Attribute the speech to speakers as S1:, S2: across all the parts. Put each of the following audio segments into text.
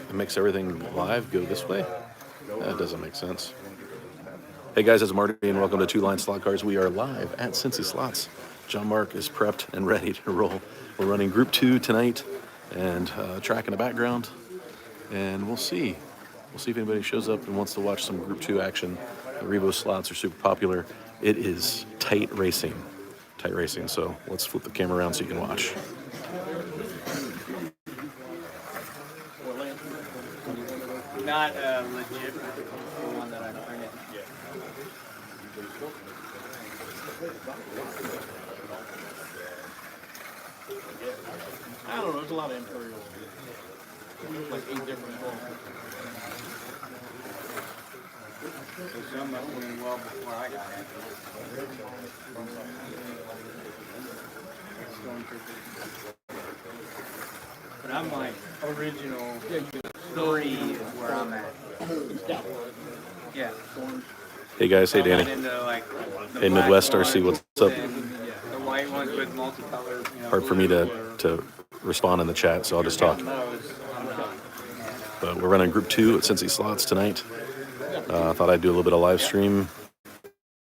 S1: It makes everything live go this way. That doesn't make sense. Hey guys, it's Marty and welcome to Two Line Slot Cars. We are live at CincySlots. John Mark is prepped and ready to roll. We're running Group 2 tonight and track in the background. And we'll see. We'll see if anybody shows up and wants to watch some Group 2 action. The Revo slots are super popular. It is tight racing. Tight racing. So let's flip the camera around so you can watch.
S2: Not legit, the one that I printed. I don't know, there's a lot of Imperial. Like 8 different books. There's some that went in well before I got it. But I'm like original 3 is where I'm at. Yeah.
S1: Hey guys, hey Danny. Hey Midwest RC, what's up?
S2: The white ones with multicolored.
S1: Hard for me to respond in the chat, so I'll just talk. But we're running Group 2 at CincySlots tonight. I thought I'd do a little bit of live stream.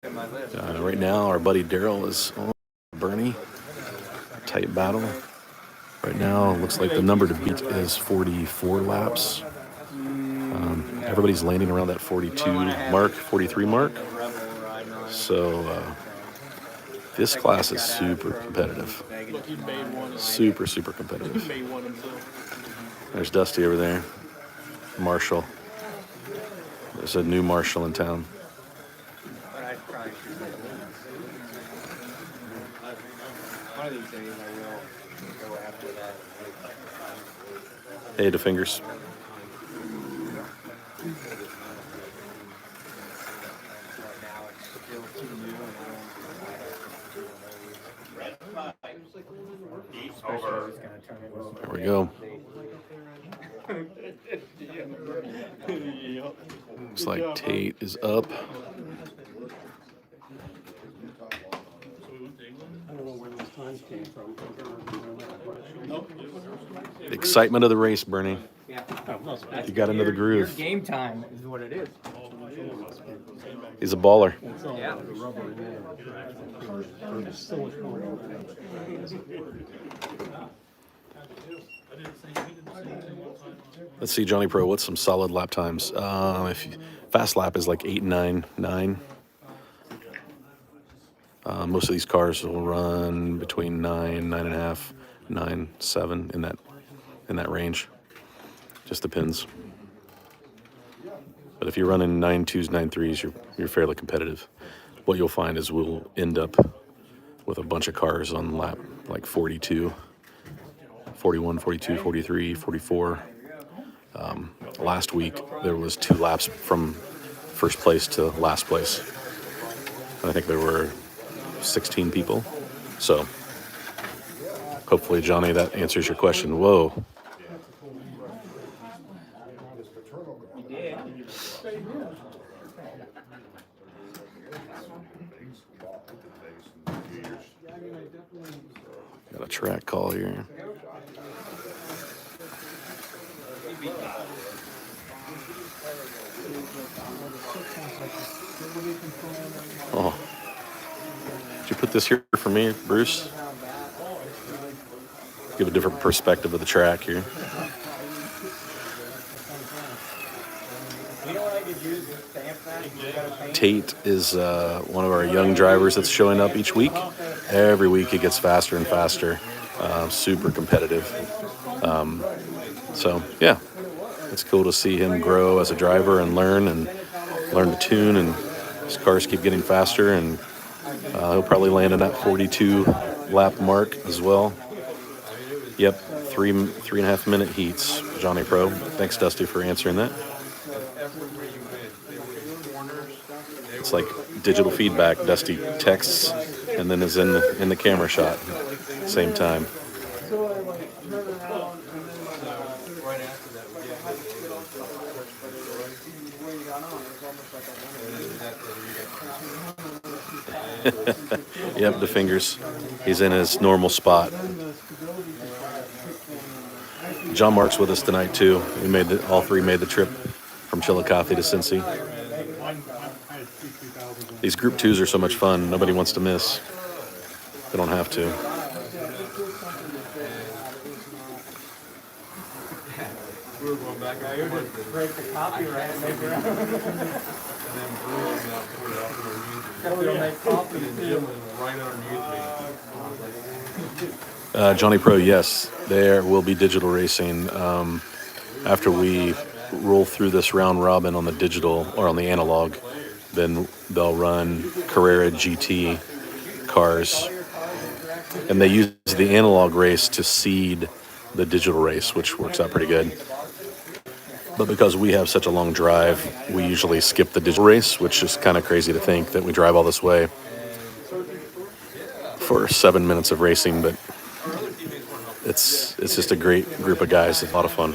S1: Right now, our buddy Daryl is on Bernie. Tight battle. Right now, it looks like the number to beat is 44 laps. Everybody's landing around that 42 mark, 43 mark. So this class is super competitive. Super, super competitive. There's Dusty over there. Marshall. There's a new Marshall in town.
S2: One of these days I will go after that.
S1: Hey, to fingers. There we go. Looks like Tate is up. The excitement of the race, Bernie. You got into the groove.
S2: Game time is what it is.
S1: He's a baller.
S2: Yeah.
S1: Let's see, Johnny Pro, what's some solid lap times? Fast lap is like 8.99. Most of these cars will run between 9, 9.5, 9, 7 in that range. Just depends. But if you're running 9.2s, 9.3s, you're fairly competitive. What you'll find is we'll end up with a bunch of cars on lap like 42, 41, 42, 43, 44. Last week there was 2 laps from first place to last place. And I think there were 16 people. So hopefully, Johnny, that answers your question. Whoa. Got a track call here. Oh. Did you put this here for me, Bruce? Give a different perspective of the track here. Tate is one of our young drivers that's showing up each week. Every week he gets faster and faster. Super competitive. So, yeah, it's cool to see him grow as a driver and learn to tune, and his cars keep getting faster, and he'll probably land in that 42 lap mark as well. Yep, 3.5 minute heats, Johnny Pro. Thanks, Dusty, for answering that. It's like digital feedback. Dusty texts and then is in the camera shot same time. Yep, the fingers. He's in his normal spot. John Mark's with us tonight too. All three made the trip from Chillicothe to Cincy. These group twos are so much fun. Nobody wants to miss. They don't have to.
S3: We were going back and forth.
S2: Break the copyright and make your own.
S3: And then Bruce and I put it up on YouTube.
S2: They'll make copies
S3: And Jim was right underneath me.
S1: Johnny Pro, yes, there will be digital racing after we roll through this round robin on the digital or on the analog. Then they'll run Carrera GT cars, and they use the analog race to seed the digital race, which works out pretty good. But because we have such a long drive, we usually skip the digital race, which is kind of crazy to think that we drive all this way for 7 minutes of racing. But it's just a great group of guys. It's a lot of fun.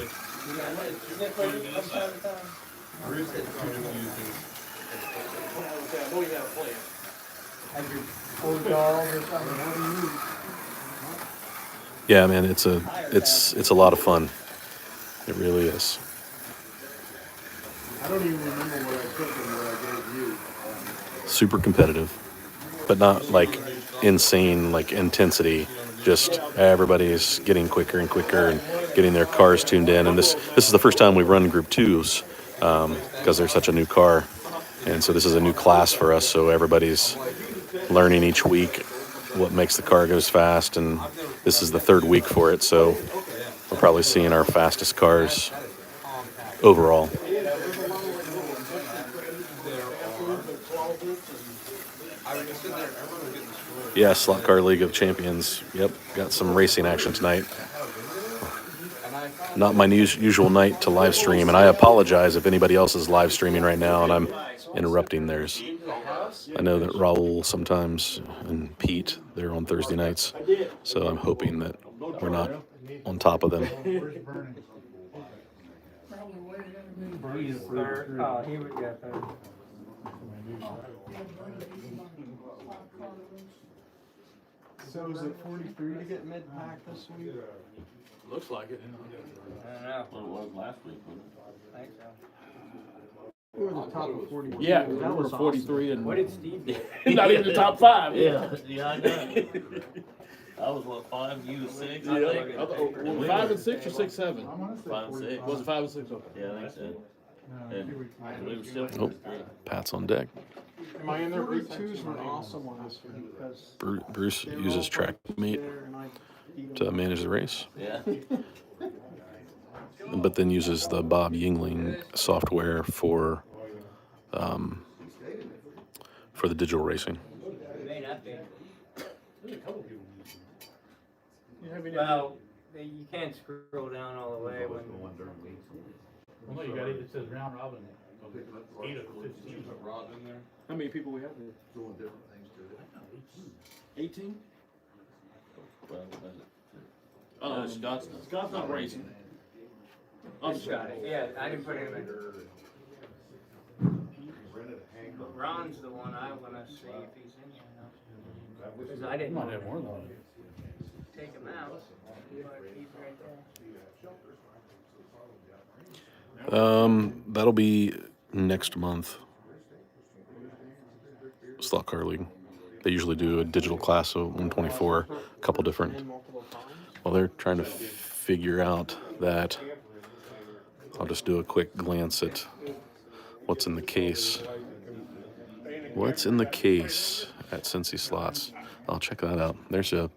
S1: Yeah, man, it's a lot of fun. It really is.
S4: I don't even remember what I took and what I gave you.
S1: Super competitive, but not like insane like intensity. Just everybody's getting quicker and quicker and getting their cars tuned in. And this is the first time we've run Group 2s because they're such a new car. And so this is a new class for us. So everybody's learning each week what makes the car goes fast. And this is the third week for it. So we're probably seeing our fastest cars overall. Yeah, Slot Car League of Champions. Yep, got some racing action tonight. Not my usual night to live stream, and I apologize if anybody else is live streaming right now and I'm interrupting theirs. I know that Raul sometimes and Pete, they're on Thursday nights, so I'm hoping that we're not on top of them.
S2: He would get third.
S4: So is it 43 to get mid-pack this week?
S3: Looks like it.
S2: I don't know.
S5: Well, it was last week, wasn't
S2: I think so.
S4: We were the top of 40.
S3: Yeah, we
S4: that
S3: were
S4: was
S3: 43 and
S2: What did Steve do?
S3: not even the top 5.
S5: it? Yeah, I know. I was what, 5, you was 6, I think.
S3: Yeah, 5 and 6 or 6, 7?
S4: I want to say
S5: 5 and 6.
S3: Was it 5 and 6? Okay.
S5: Yeah, I think so. And we were still
S1: Oh, Pat's on deck.
S4: Am I in there? Group 2s were awesome last week because
S1: Bruce uses TrackMate to manage the race,
S5: yeah.
S1: but then uses the Bob Yingling software for the digital racing.
S2: May not be. Well, you can't scroll down all the way when.
S6: Well, no, you got it says round robin. 8 of 15.
S3: How many people we have here?
S4: doing different things to it.
S3: 18?
S5: No, Scott's
S3: Scott's not racing.
S2: Good shot. Yeah, I didn't put him in. Ron's the one I want to see if he's in here now. Because I didn't
S6: Might have more than one.
S2: take him out. But he's right there.
S1: That'll be next month. Slot Car League. They usually do a digital class of 124, a couple different. Well, they're trying to figure out that. I'll just do a quick glance at what's in the case. What's in the case at CincySlots? I'll check that out. There's a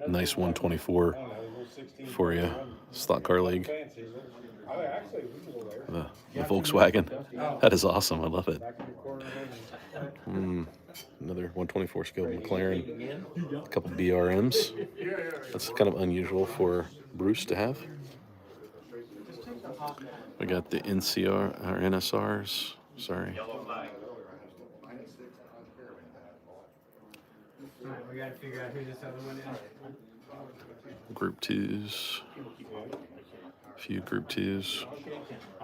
S1: nice 124 for you, Slot Car League. The Volkswagen. That is awesome. I love it. Another 124 scale McLaren. A couple BRMs. That's kind of unusual for Bruce to have. We got the NCR or NSRs. Sorry.
S2: Alright, we gotta figure out who this other one is.
S1: Group 2s. A few Group 2s.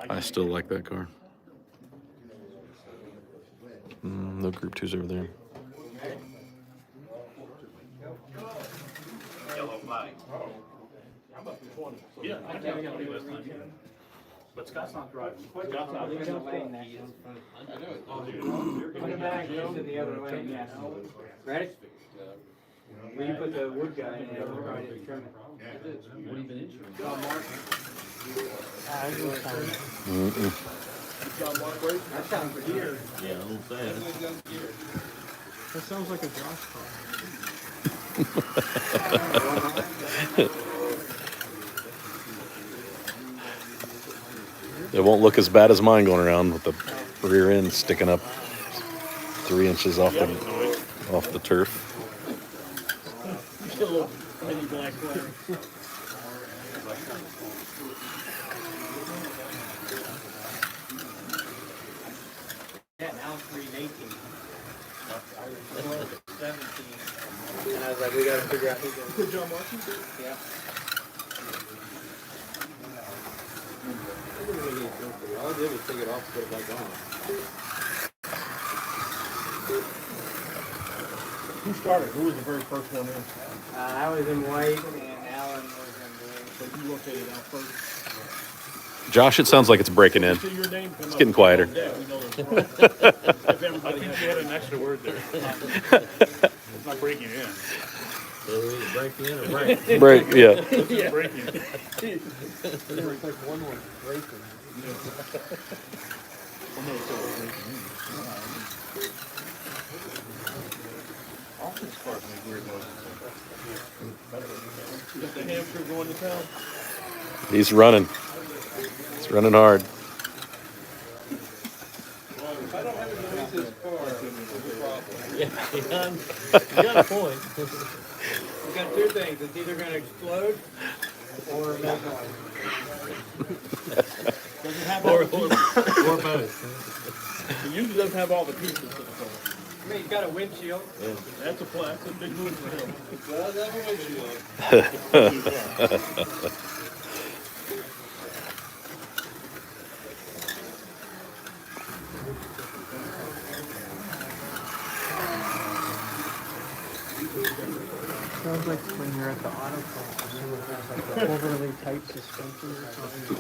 S1: I still like that car. No Group 2s over there.
S6: Yeah, I got it last time. But Scott's not driving. Scott's out.
S2: Leave it in the lane there. Put it back, just in the other lane, yes. Ready? Well, you put the wood guy in there, we'll ride it, trim it.
S5: What have you been insuring?
S2: That sounds weird.
S5: Yeah, I'm saying.
S4: That sounds like a Josh car.
S1: It won't look as bad as mine going around with the rear end sticking up 3 inches off the turf.
S6: Still a little mini black flag.
S2: Yeah, now it's 318. I was 17. And I was like, we gotta figure out who's gonna.
S4: Good job, Marcy.
S2: Yeah.
S3: All I did was take it off, put it back on.
S6: Who started? Who was the very first one in?
S2: I was in white and Alan was in blue.
S6: So you rotated out first.
S1: Josh, it sounds like it's breaking in.
S6: See your name come
S1: It's
S6: up.
S1: getting quieter.
S6: Yeah, we know that's wrong. If everybody had an extra word there. It's not breaking in.
S5: Break in or break?
S1: Break, yeah.
S6: It's breaking.
S4: It's like one was breaking.
S6: All these cars make weird noises. Got the hamster going to town.
S1: He's running. He's running hard.
S3: If I don't have a noise this car, it's a problem.
S5: Yeah, you got a point.
S2: We got two things. It's either gonna explode or make noise.
S6: Doesn't have all the pieces.
S5: Or both.
S6: It usually doesn't have all the pieces to the car.
S2: I mean, he's got a windshield.
S6: That's a big move for him.
S3: Well, that's a windshield.
S4: Sounds like when you're at the auto club, and it has like the overly tight suspension or something.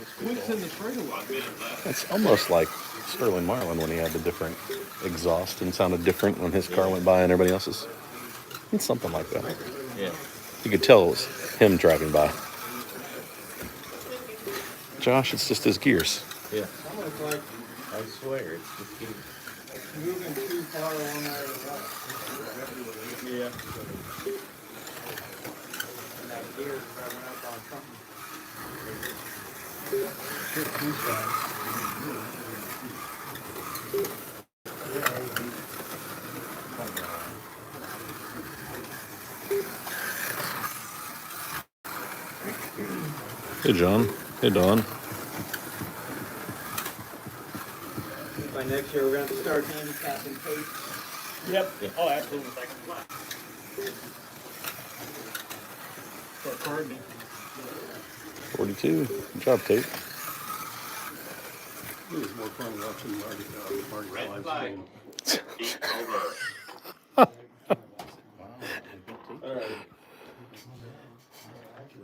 S3: Squeaks in the straightaway.
S1: It's almost like Sterling Marlin when he had the different exhaust and sounded different when his car went by and everybody else's. It's something like that.
S5: Yeah.
S1: You could tell it was him driving by. Josh, it's just his gears.
S5: Yeah.
S2: Almost like
S5: I swear, it's just getting.
S2: moving too far one way or the other.
S6: Yeah.
S2: And that gear is rubbing up on something.
S1: Hey, John. Hey, Don.
S2: By next year, we're gonna have to start handicapping Kate.
S6: Yep. Oh, absolutely. Start carding me.
S1: 42. Good job, Tate.
S3: It was more fun watching Marty live stream.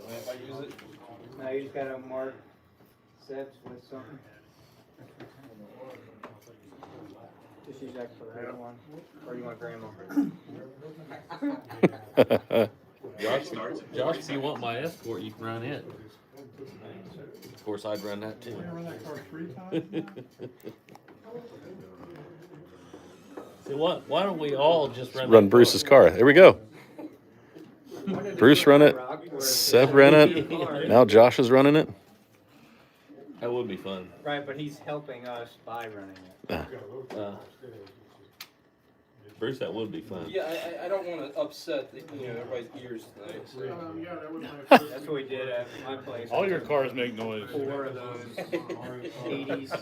S3: If I use it,
S2: Now you just gotta mark sets with something. Just use that for the other one, or you want grandma?
S5: Josh, if you want my escort, you can run it. Of course, I'd run that too.
S4: You run that car 3 times?
S5: See what? Why don't we all just run?
S1: Run
S5: that
S1: Bruce's car. There we go. Bruce run it. Seb ran it. Now Josh is running it.
S5: That would be fun.
S2: Right, but he's helping us by running it.
S5: Bruce, that would be fun.
S3: yeah, I don't want to upset everybody's ears tonight. So.
S4: Yeah, that was my first.
S2: That's what we did at my place.
S6: All your cars make noise.
S2: 4 of those 80s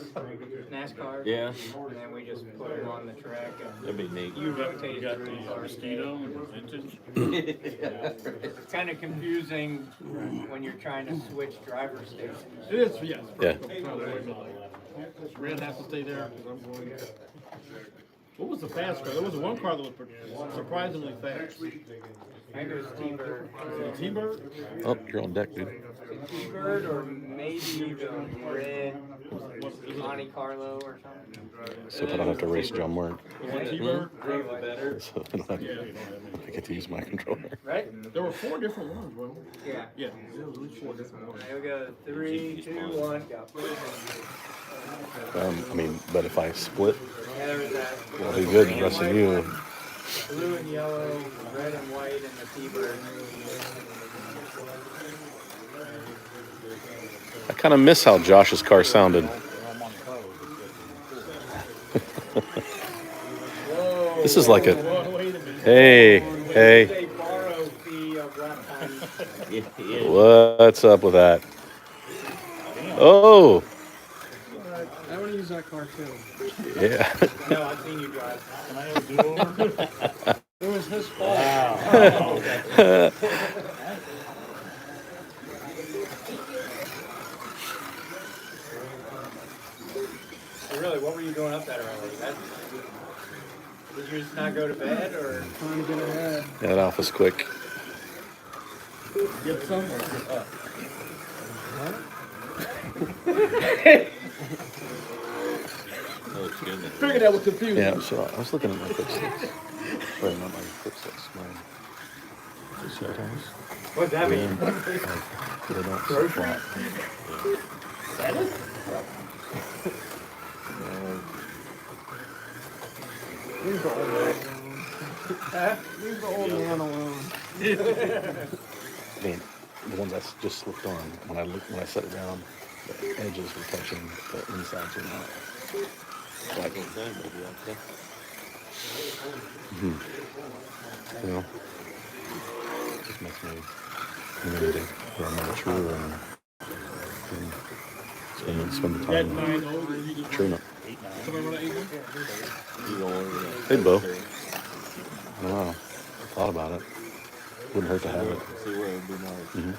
S2: NASCAR.
S5: Yeah,
S2: And then we just put them on the track and
S5: that'd be neat.
S6: You
S2: rotate
S6: got
S2: through
S6: the
S2: cars.
S6: mosquito and vintage.
S2: It's kind of confusing when you're trying to switch driver stations.
S6: It is, yes.
S1: Yeah.
S6: Red has to stay there because I'm going. What was the fast car? There was one car that was surprisingly fast.
S2: Maybe it was T-Bird.
S6: T-Bird?
S1: Oh, you're on deck, dude.
S2: T-Bird or maybe the red Monte Carlo or something.
S1: So I don't have to race John Moore.
S6: T-Bird?
S1: So I don't have to, I get to use my controller.
S2: Right?
S6: There were 4 different ones, wasn't there?
S2: Yeah.
S6: Yeah, there was at least 4 different ones.
S2: There we go. 3, 2, 1, go.
S1: I mean, but if I split,
S2: Yeah, there was that.
S1: it'll be good racing you.
S2: Blue and yellow, red and white, and the T-Bird.
S1: I kind of miss how Josh's car sounded. This is like a,
S6: Whoa, wait a minute.
S1: hey, hey,
S2: They borrow fee of lap time.
S1: what's up with that? Oh,
S4: I want to use that car too.
S1: yeah.
S2: No, I've seen you drive.
S6: Can I have a do-over?
S4: It was his fault.
S2: So really, what were you doing up that early? Did you just not go to bed, or?
S4: Trying to get ahead.
S1: Yeah, that alpha's quick.
S6: Get somewhere. Figured that was confusing.
S1: Yeah, so I was looking at my footsteps. Wait, not my footsteps, my footsteps.
S2: What's that mean?
S1: They don't squat.
S4: Leave the old man alone. Leave the old man alone.
S1: I mean, the ones that just slipped on, when I set it down, the edges were touching, the insides were not. Like, you know, it just makes me need to more true and spend the
S6: That
S1: time
S6: 9 over, you just
S1: true up.
S6: somebody run an 8?
S1: Hey, Bo. I don't know. Thought about it. Wouldn't hurt to have it.
S5: See where it would be nice.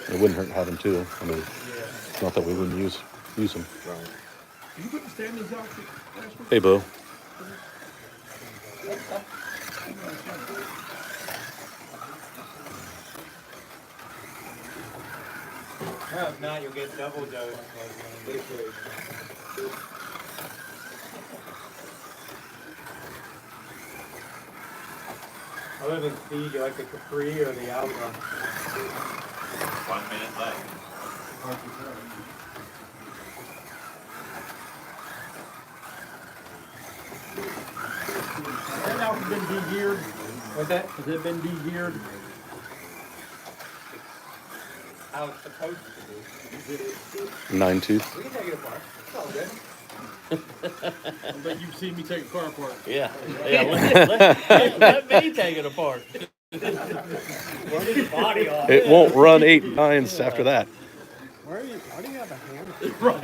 S1: It wouldn't hurt to have them too. I mean, it's not that we wouldn't use them.
S5: Right.
S6: Did you put the standings out last week?
S1: Hey, Bo.
S2: No, if not, you'll get double dose this week. Other than speed, you like the Capri or the Alpha?
S5: 1 minute left.
S6: Has that Alpha been de-geared?
S2: What's that?
S6: Has it been de-geared?
S2: How it's supposed to be.
S1: 9 tooth.
S2: We can take it apart. It's all good.
S6: I bet you've seen me take a car apart.
S5: Yeah. Yeah. Let me take it apart.
S2: Run his body off.
S1: It won't run 8 nines after that.
S4: Why do you have a hammer?
S6: Right.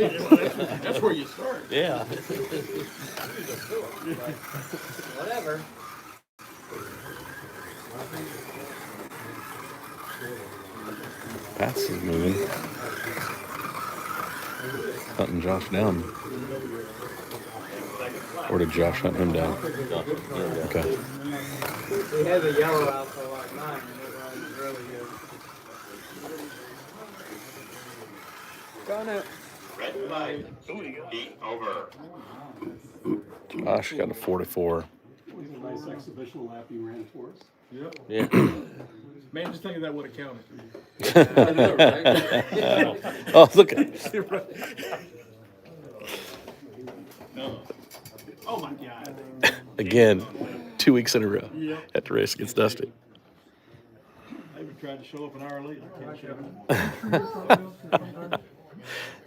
S6: That's where you start.
S5: Yeah.
S2: Whatever.
S1: Pat's is moving. Hunting Josh down. Or did Josh hunt him down? Okay.
S2: He has a yellow Alpha like mine, and it runs really good.
S4: Done it.
S7: Red flag. 8 over.
S1: Josh got a 44.
S3: It was a nice exhibition lap you ran for us.
S6: Yep.
S5: Yeah.
S6: Man, just thinking that would have counted.
S1: Oh, look at
S6: No. Oh my God.
S1: again, 2 weeks in a row
S6: Yep.
S1: at the race against Dusty.
S6: I even tried to show up an hour late. I can't show up.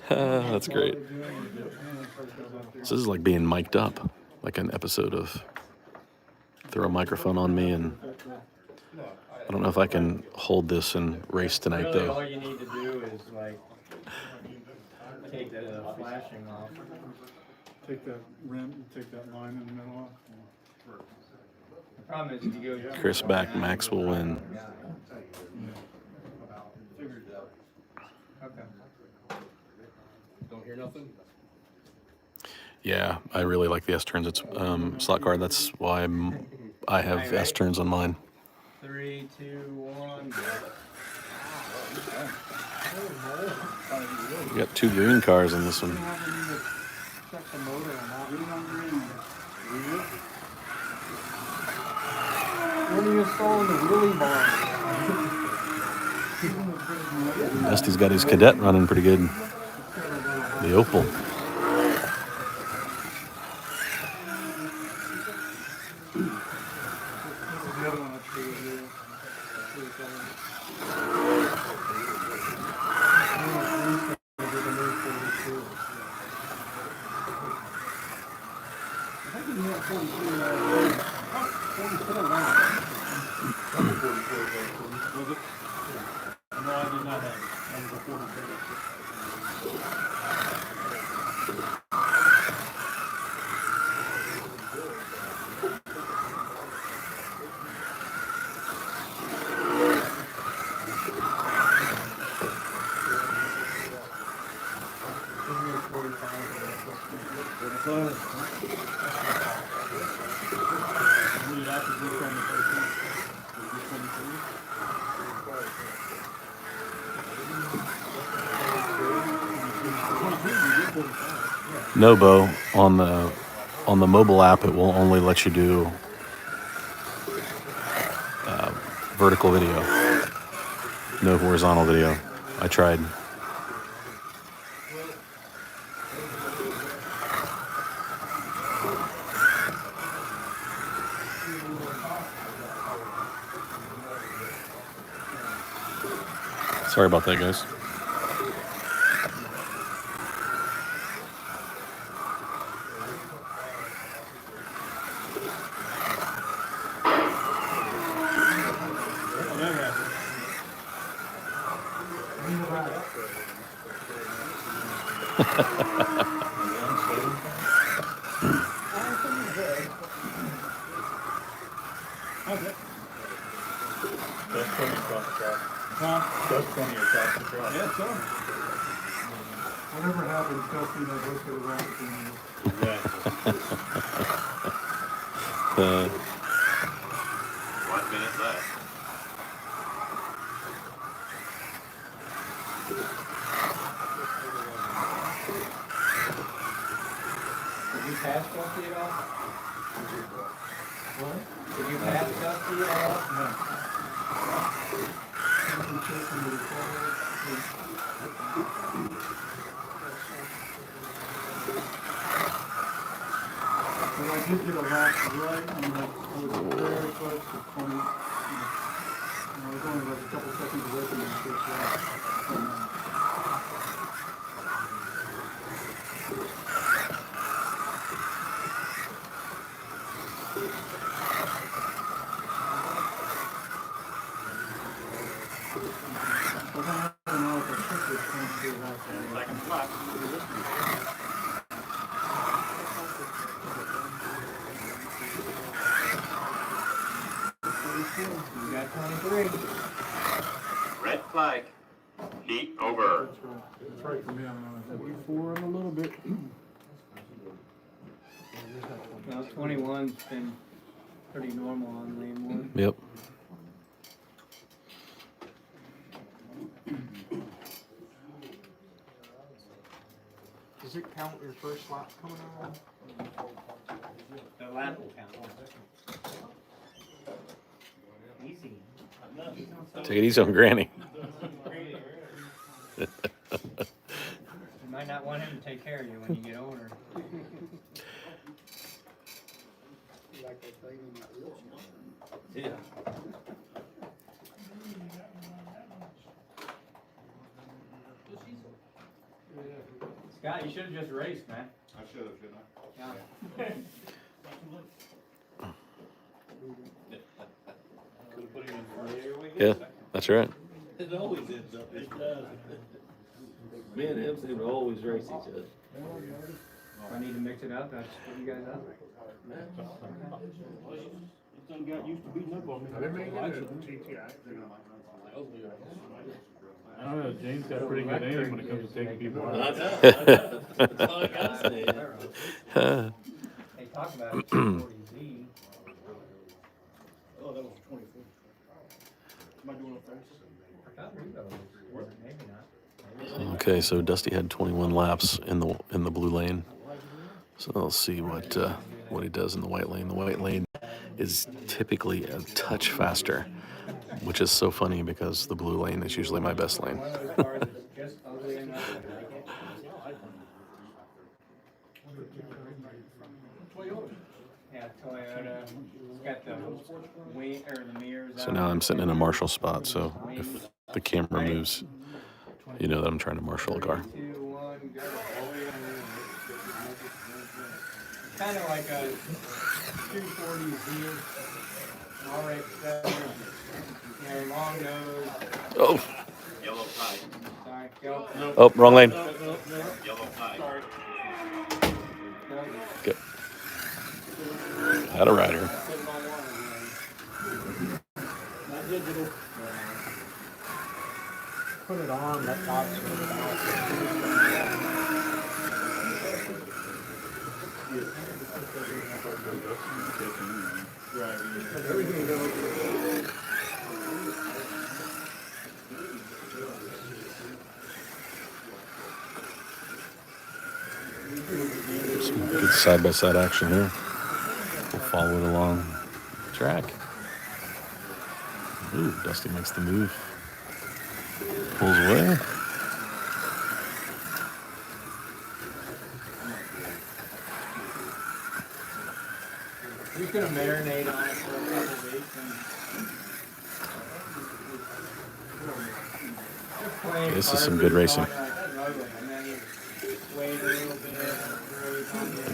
S1: That's great. So this is like being mic'd up, like an episode of Throw a Microphone on Me, and I don't know if I can hold this and race tonight
S2: Really, all
S1: though.
S2: you need to do is like take the flashing off.
S3: Take that rim, take that line in the middle off.
S2: The problem is if you go.
S1: Chris back, Max will win.
S2: Okay.
S3: Don't hear nothing?
S1: Yeah, I really like the S turns. It's slot card. That's why I have S turns on mine.
S2: 3, 2, 1.
S1: We got 2 green cars in this one.
S4: Check the motor on that. When are you installing the wheelie bar?
S1: Dusty's got his cadet running pretty good. The Opal.
S6: No, I did not have it. That was a 43. Read out the book on the 13.
S1: No, Bo. On the mobile app, it will only let you do vertical video, no horizontal video. I tried. Sorry about that, guys.
S6: That's 20 across the track. Huh? That's 20 across the track. Yeah, so.
S3: Whatever happens, Dusty, that goes to the racket team.
S6: Exactly.
S7: 1 minute left.
S2: Did you pass Dusty at all? What? Did you pass Dusty at all? No.
S3: But I did get a lap right, and I was very close to 20. I was only like a couple seconds away from the first lap.
S7: Second lap.
S2: You got 23.
S7: Red flag. Heat over.
S3: That's right for me, I'm on 44 in a little bit.
S2: Well, 21's been pretty normal on lane 1.
S1: Yep.
S4: Does it count your first lap coming around?
S2: The lap will count. Easy.
S1: Take it easy on Granny.
S2: You might not want him to take care of you when you get older.
S5: Yeah.
S2: Scott, you should have just raced, man.
S7: I should have, shouldn't I?
S2: Yeah.
S5: Could've put him in front. Here we go.
S1: Yeah, that's right.
S5: It always ends up, it does. Me and him seem to always race each other.
S2: If I need to mix it up, that's what you guys have.
S6: This thing got used to beating up on me.
S3: I didn't make it a TTI.
S6: I don't know, James got a pretty good aim when it comes to taking people
S5: I
S6: out.
S5: know. That's all I gotta say.
S2: They talk about it, 240Z.
S3: Oh, that was 24. Am I doing it fast?
S2: I thought we were, maybe not.
S1: Okay, so Dusty had 21 laps in the blue lane. So let's see what he does in the white lane. The white lane is typically a touch faster, which is so funny because the blue lane is usually my best lane.
S2: One of those cars is just ugly enough to like it. Yeah, Toyota. It's got the wing or the mirrors.
S1: So now I'm sitting in a Marshall spot, so if the camera moves, you know that I'm trying to marshal a car.
S2: 2, 1, go. Kind of like a 240Z, RX-7, you know, long nose.
S1: Oh,
S7: Yellow tie.
S2: Sorry, go.
S1: oh, wrong lane.
S7: Yellow tie.
S2: Go.
S1: Good. Had a rider.
S4: Put it on, let top swing it out.
S1: Some good side-by-side action here. We'll follow it along the track. Ooh, Dusty makes the move. Pulls away.
S2: He's gonna marinate on it for a couple weeks and
S1: This is some good racing.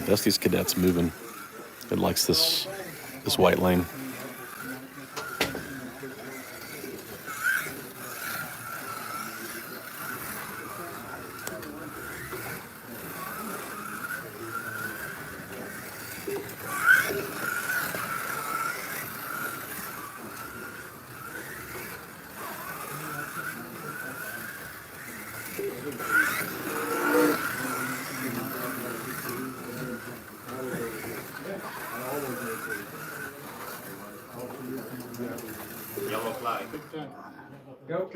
S1: Dusty's Cadet's moving. It likes this white lane.
S7: Yellow flag.
S2: Go.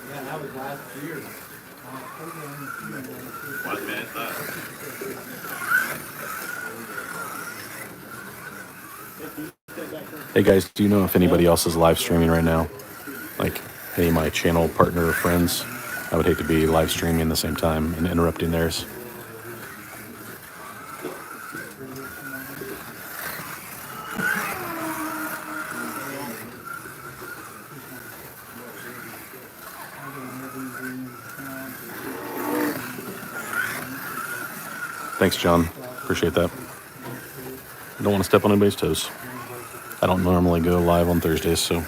S2: Yeah, that was last year.
S7: 1 minute left.
S1: Hey guys, do you know if anybody else is live streaming right now? Like, hey, my channel partner or friends, I would hate to be live streaming at the same time and interrupting theirs. Thanks, John. Appreciate that. Don't want to step on anybody's toes. I don't normally go live on Thursdays, so.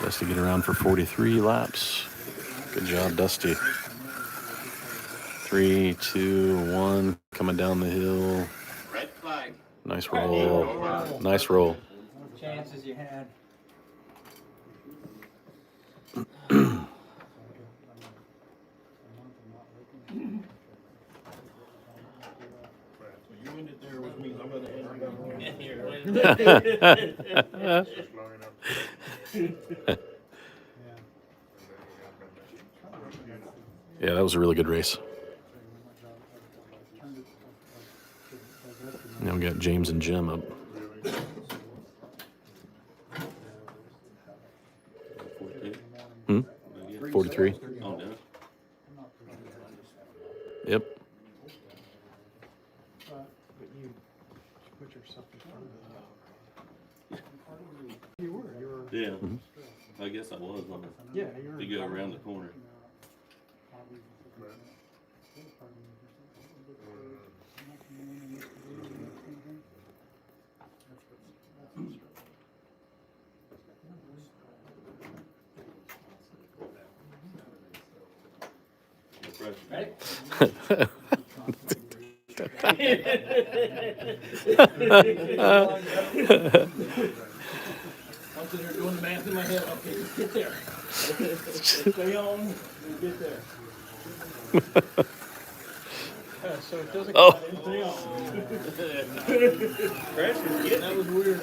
S1: Dusty get around for 43 laps. Good job, Dusty. 3, 2, 1, coming down the hill.
S7: Red flag.
S1: Nice roll. Nice roll.
S2: Chances you had.
S3: You ended there with me. I'm gonna end
S1: Yeah, that was a really good race. Now we got James and Jim up. 3.
S5: Oh, no.
S1: Yep.
S4: But you put yourself in front of it. You were.
S5: Yeah.
S1: Mhm.
S5: I guess I was on it.
S4: Yeah, you were.
S5: To go around the corner.
S2: Ready? I'm sitting here doing the math in my head. Okay, just get there. Stay on and get there.
S4: So it doesn't
S1: Oh.
S2: Stay on. That was weird.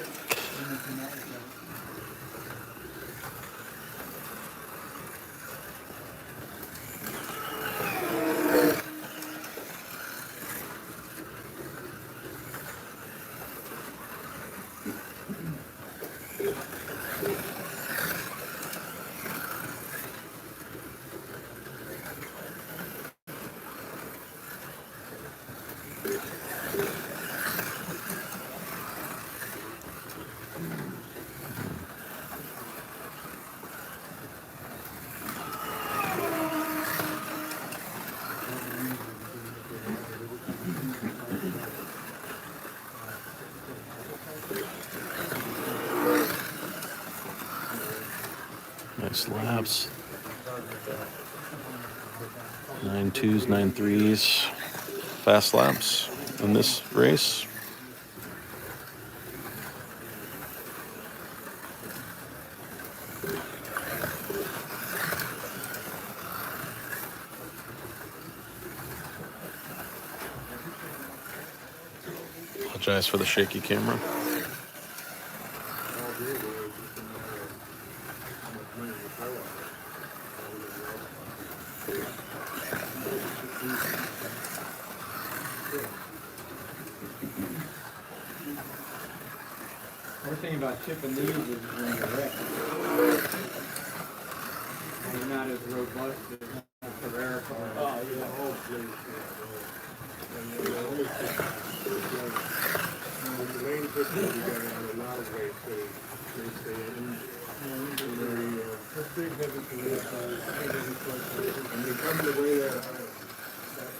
S1: Nice laps. 9.2s, 9.3s. Fast laps in this race. Apologize for the shaky camera.
S2: We're thinking about chipping these is when you're wrecked. They're not as robust as the Carrera car.
S3: Oh, yeah, hopefully. Lane 15, you got it on a lot of weight, so they stay in. That's big, heavy Carrera cars, heavy trucks, and they come the way that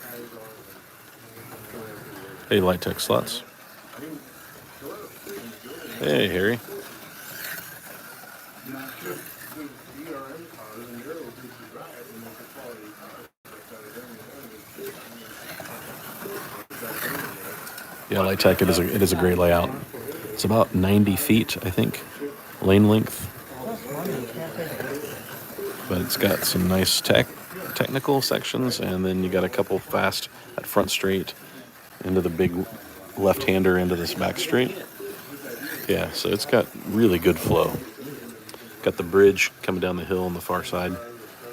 S3: high is on.
S1: Hey, Light Tech Slots. Hey, Harry.
S3: Not just good ERM cars and Euro people drive, and it's a quality car.
S1: Yeah, Light Tech, it is a great layout. It's about 90 feet, I think, lane length. But it's got some nice technical sections, and then you got a couple fast at front straight into the big left-hander into this back straight. Yeah, so it's got really good flow. Got the bridge coming down the hill on the far side.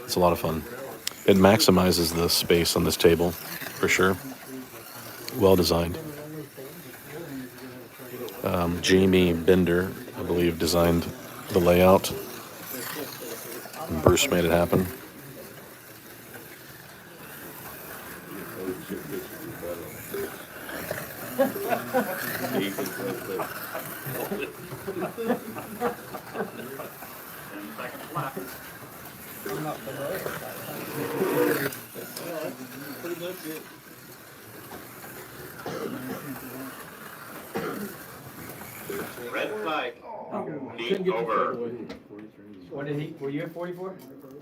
S1: It's a lot of fun. It maximizes the space on this table, for sure. Well designed. Jamie Bender, I believe, designed the layout. And Bruce made it happen.
S5: Pretty much it.
S7: Red flag.
S2: Couldn't
S7: Heat
S2: get the
S7: over.
S2: fadeaway. What did he, were you at 44?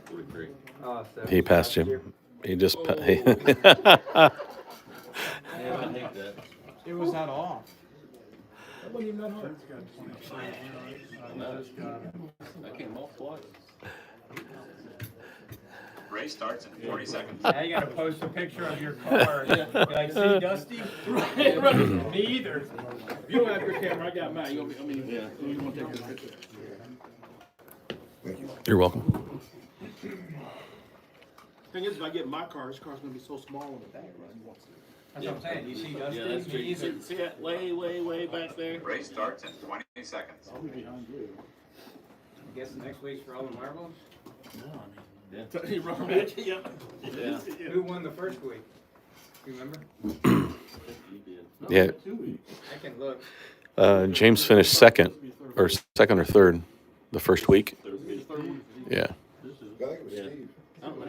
S5: 43.
S2: Oh, so.
S1: He passed you. He just... He
S5: Yeah, I hate that.
S4: It was that off.
S2: That wasn't even that hard.
S5: I came off twice.
S7: Race starts in 40 seconds.
S2: Now you gotta post a picture of your car. Like, see Dusty? Right. Me either.
S6: If you don't have your camera, I got mine. You want me,
S5: Yeah.
S6: you want to take a picture?
S1: You're welcome.
S6: Thing is, if I get my car, this car's gonna be so small in the back, right?
S2: That's what I'm saying. You see Dusty?
S5: Yeah, that's
S2: Me
S5: true.
S2: either.
S5: See that way back there?
S7: Race starts in 20 seconds.
S6: I'll be behind you.
S2: I guess the next week's for all the marbles?
S6: No, I mean, You rubber match? Yep.
S5: Yeah.
S2: Who won the first week? You remember?
S1: Yeah.
S5: 2 weeks.
S2: I can look.
S1: James finished second or third the first week. Yeah.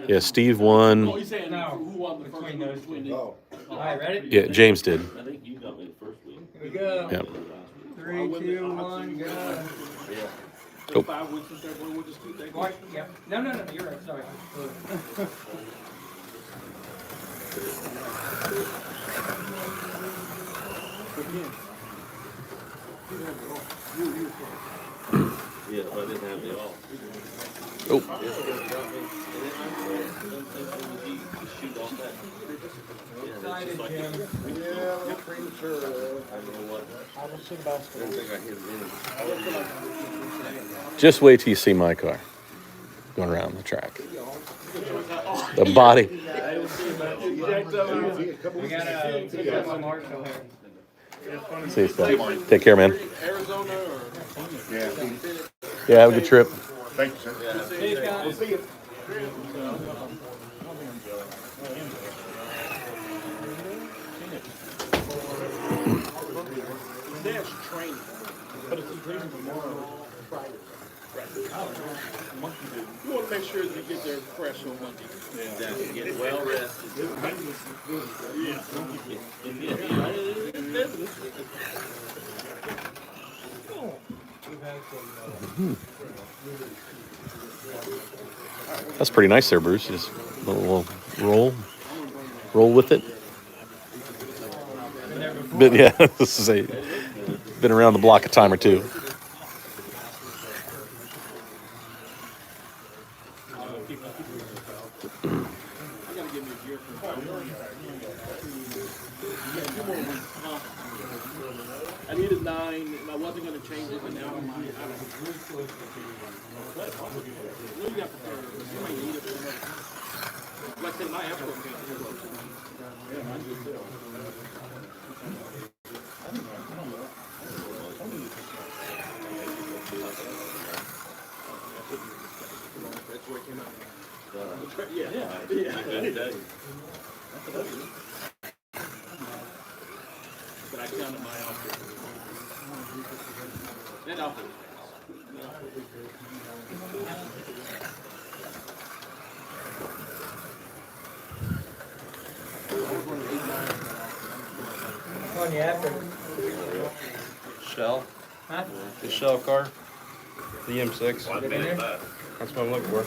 S1: Yeah, Steve
S6: Oh,
S1: won.
S6: he's saying
S2: No.
S6: who won the first
S2: Between
S6: week
S2: those
S6: between
S2: two.
S6: these?
S3: Oh.
S2: All right, ready?
S1: Yeah, James did.
S5: I think you got me the first week.
S2: Here we go.
S1: Yeah.
S2: 3, 2, 1, go.
S1: Oh.
S6: 5 weeks since everyone would just keep that.
S2: What? Yep. No, you're right, sorry.
S5: Yeah, but I didn't have it all.
S1: Oh.
S5: Shoot off that.
S2: Excited, Jim.
S3: Yeah, premature.
S5: I don't know what.
S4: I will see about
S5: I didn't think I hit it
S1: Just wait till you see my car going around the track. The body.
S2: We got a Marshall here.
S1: See you, Scott. Take care, man.
S6: Arizona or?
S3: Yeah.
S1: Yeah, have a good trip.
S3: Thank you, sir.
S2: See you guys.
S6: They have training, but it's a training tomorrow. Friday. Right. You want to make sure that you get there fresh on Monday.
S5: Exactly. Get well rested.
S1: That's pretty nice there, Bruce. Just a little roll with it. But yeah, this is been around the block a time or two.
S6: I needed 9, and I wasn't going to change it, but now I'm out of it. What do you got prepared? You might need it. Like I said, my escort can't do it. Yeah, mine's good too. That's where it came out. Yeah. But I counted my outfit. That outfit was
S2: Which one you after?
S8: Shell.
S2: Huh?
S8: The Shell car. The M6.
S7: One minute left.
S8: That's what I'm looking for.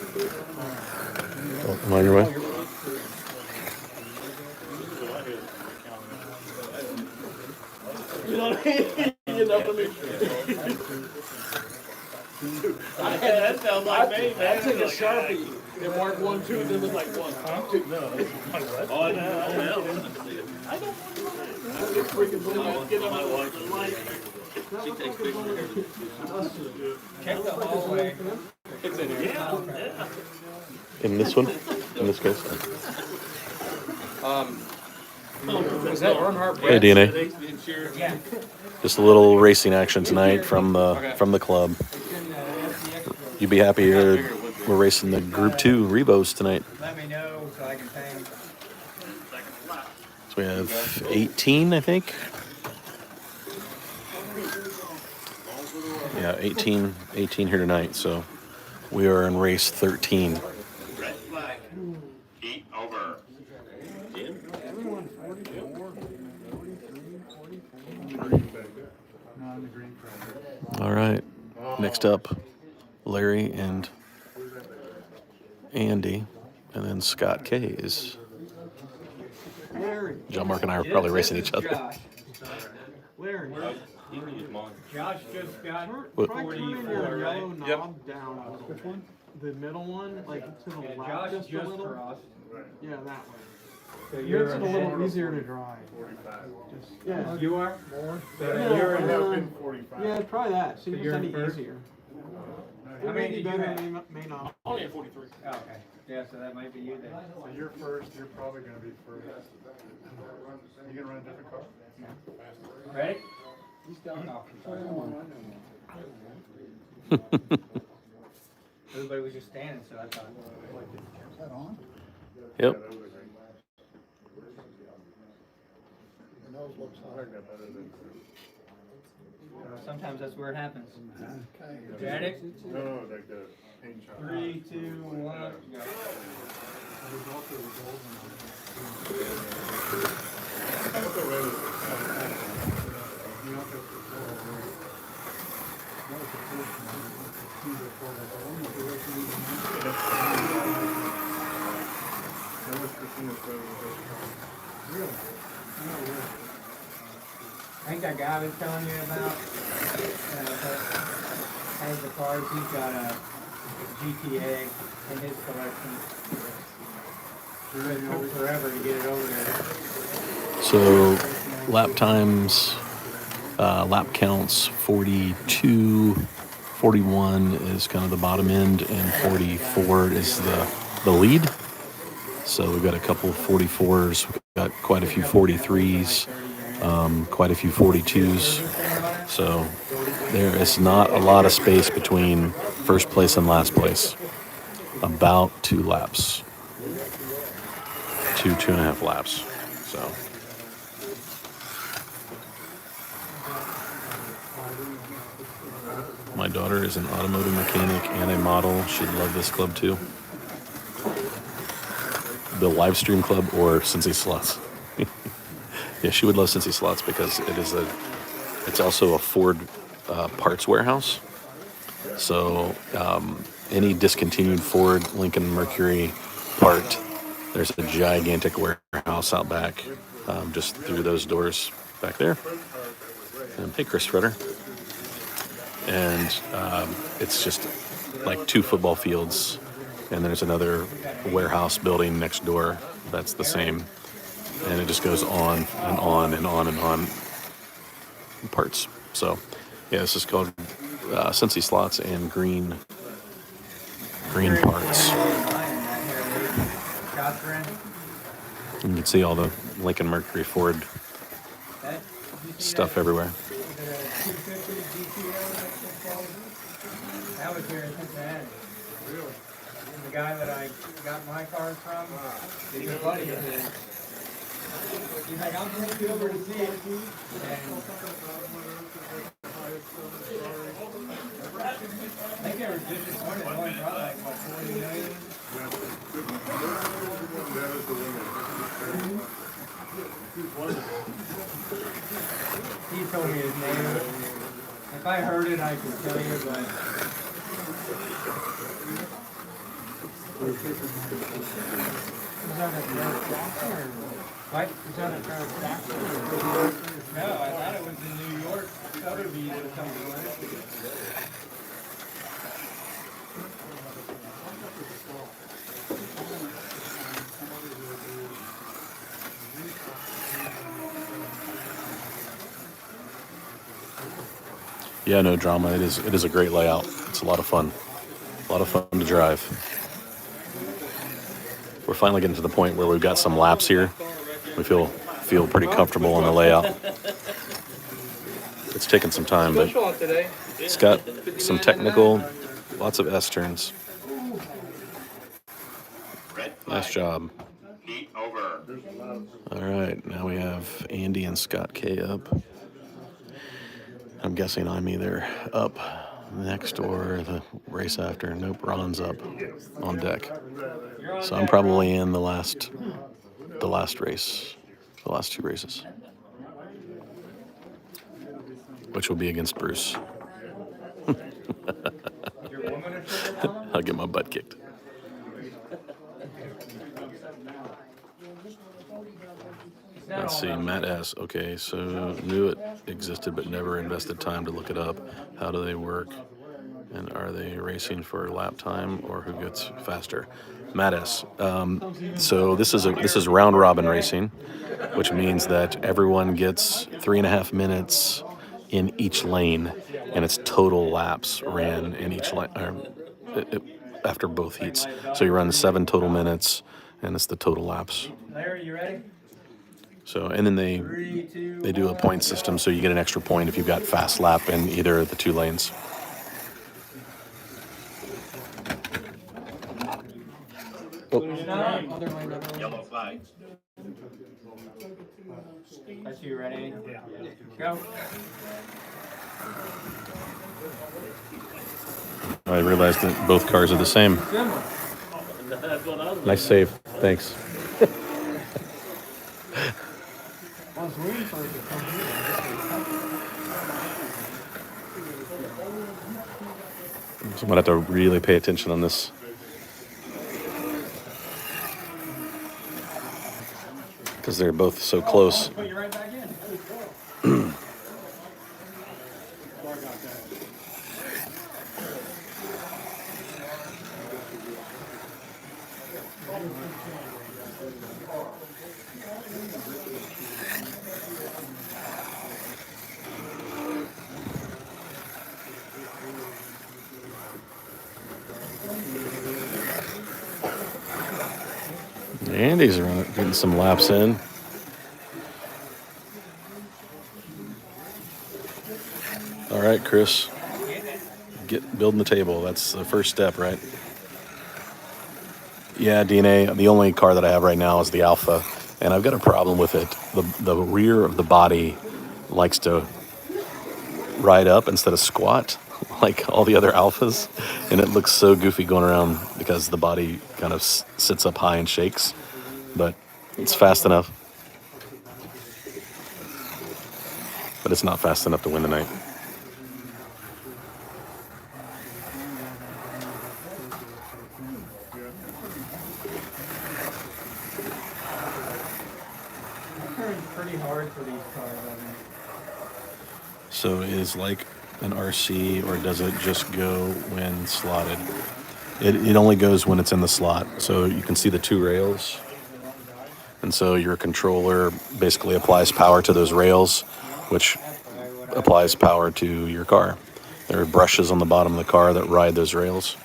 S1: Oh, am I on your way?
S6: You know what I mean? You know what I mean? That sounds like me, man. I took a Sharpie and marked 1, 2, and then was like 1, 2. No,
S5: Oh, I know.
S6: I don't want freaking get on my wife.
S5: She takes pictures.
S2: Check the hallway.
S6: It's in here. Yeah.
S1: In this one? In this case?
S2: Was that Earnhardt?
S1: Hey, DNA.
S2: Yeah.
S1: Just a little racing action tonight from the club. You'd be happy we're racing the Group 2 Rebos tonight.
S2: Let me know so I can pay him.
S1: So we have 18, I think. Yeah, 18 here tonight. So we are in race 13.
S7: Red flag. Heat over.
S5: Jim?
S4: Everyone 44, 43, 44. No, on the green track.
S1: All right. Next up, Larry and Andy, and then Scott K is.
S4: Larry.
S1: John Mark and I are probably racing each other.
S2: Josh.
S4: Larry.
S5: You can use mine.
S2: Josh just got
S1: What?
S4: Try turning your
S2: 44,
S4: yellow
S2: right?
S4: knob down a little. Which one? The middle one, like to the
S2: Yeah,
S4: left
S2: Josh
S4: just a
S2: just
S4: little.
S2: crossed.
S4: Yeah, that way.
S2: So
S4: Yours
S2: you're
S4: is a little easier to drive. Just, yeah.
S2: You are? So
S4: Yeah,
S2: you're in
S4: yeah, try that. See
S2: So
S4: if
S2: you're
S4: it's
S2: in
S4: any
S2: first?
S4: easier.
S2: How
S4: It
S2: many
S4: may be
S2: did you
S4: better,
S2: have?
S4: may not.
S6: Only at 43.
S2: Oh, okay. Yeah, so that might be you then.
S3: So you're first, you're probably gonna be first. You gonna run a different car?
S2: Ready? He's done off. Everybody everybody was just standing, so I thought.
S4: Is that on?
S1: Yep.
S4: The nose looks
S3: I
S4: on.
S3: like that better than.
S2: Sometimes that's where it happens.
S4: Okay.
S2: Ready?
S3: No, like the paint shop.
S2: 3, 2, 1, go. I think that guy I was telling you about, that has the cars, he's got a GTA in his collection. It took forever to get it over there.
S1: So lap times, lap counts 42, 41 is kind of the bottom end, and 44 is the lead. So we've got a couple of 44s, we've got quite a few 43s, quite a few 42s. So there is not a lot of space between first place and last place. About 2 laps. 2.5 laps. So my daughter is an automotive mechanic and a model. She'd love this club too. The live stream club or CincySlots. Yeah, she would love CincySlots because it's also a Ford parts warehouse. So any discontinued Ford, Lincoln, Mercury part, there's a gigantic warehouse out back, just through those doors back there. And, hey, Chris Fredder. And it's just like 2 football fields, and there's another warehouse building next door that's the same, and it just goes on and on and on and on. Parts. So, yeah, this is called CincySlots and Green Parts. You can see all the Lincoln, Mercury, Ford stuff everywhere.
S2: That was here in Cincinnati. Really? The guy that I got my car from, he's a buddy of his. He's like, I'll take you over to see it. And I think they were just disappointed. Only brought like, what, 40 million? He told me his name. If I heard it, I could tell you, but... Was that a tractor or what? Was that a tractor? No, I thought it was in New York. Sotheby's or something like that.
S1: Yeah, no drama. It is a great layout. It's a lot of fun. A lot of fun to drive. We're finally getting to the point where we've got some laps here. We feel pretty comfortable on the layout. It's taken some time, but it's got some technical, lots of S-turns. Nice job.
S7: Heat over.
S1: All right, now we have Andy and Scott K up. I'm guessing I'm either up next or the race after. Nope, Ron's up on deck. So I'm probably in the last race, the last 2 races, which will be against Bruce. I'll get my butt kicked. Let's see, Matt S. Okay, so knew it existed but never invested time to look it up. How do they work? And are they racing for lap time or who gets faster? Matt S. So this is round robin racing, which means that everyone gets 3.5 minutes in each lane, and it's total laps ran in each lane after both heats. So you run 7 total minutes, and it's the total laps.
S2: Larry, you ready?
S1: So, and then they do a point system, so you get an extra point if you've got fast lap in either of the 2 lanes.
S4: Motherland, Netherlands.
S7: Yellow flag.
S2: That's you ready? Yeah. Go.
S1: I realized that both cars are the same.
S2: Similar.
S5: That's what I was.
S1: Nice save. Thanks.
S4: I was waiting for it to come here.
S1: So I'm gonna have to really pay attention on this. Because they're both so close.
S2: Put you right back in.
S1: Andy's getting some laps in. All right, Chris. Building the table. That's the first step, right? Yeah, DNA. The only car that I have right now is the Alpha, and I've got a problem with it. The rear of the body likes to ride up instead of squat, like all the other Alphas, and it looks so goofy going around because the body kind of sits up high and shakes. But it's fast enough. But it's not fast enough to win the night.
S2: Pretty hard for these cars, I think.
S1: So is like an RC, or does it just go when slotted? It only goes when it's in the slot. So you can see the two rails. And so your controller basically applies power to those rails, which applies power to your car. There are brushes on the bottom of the car that ride those rails.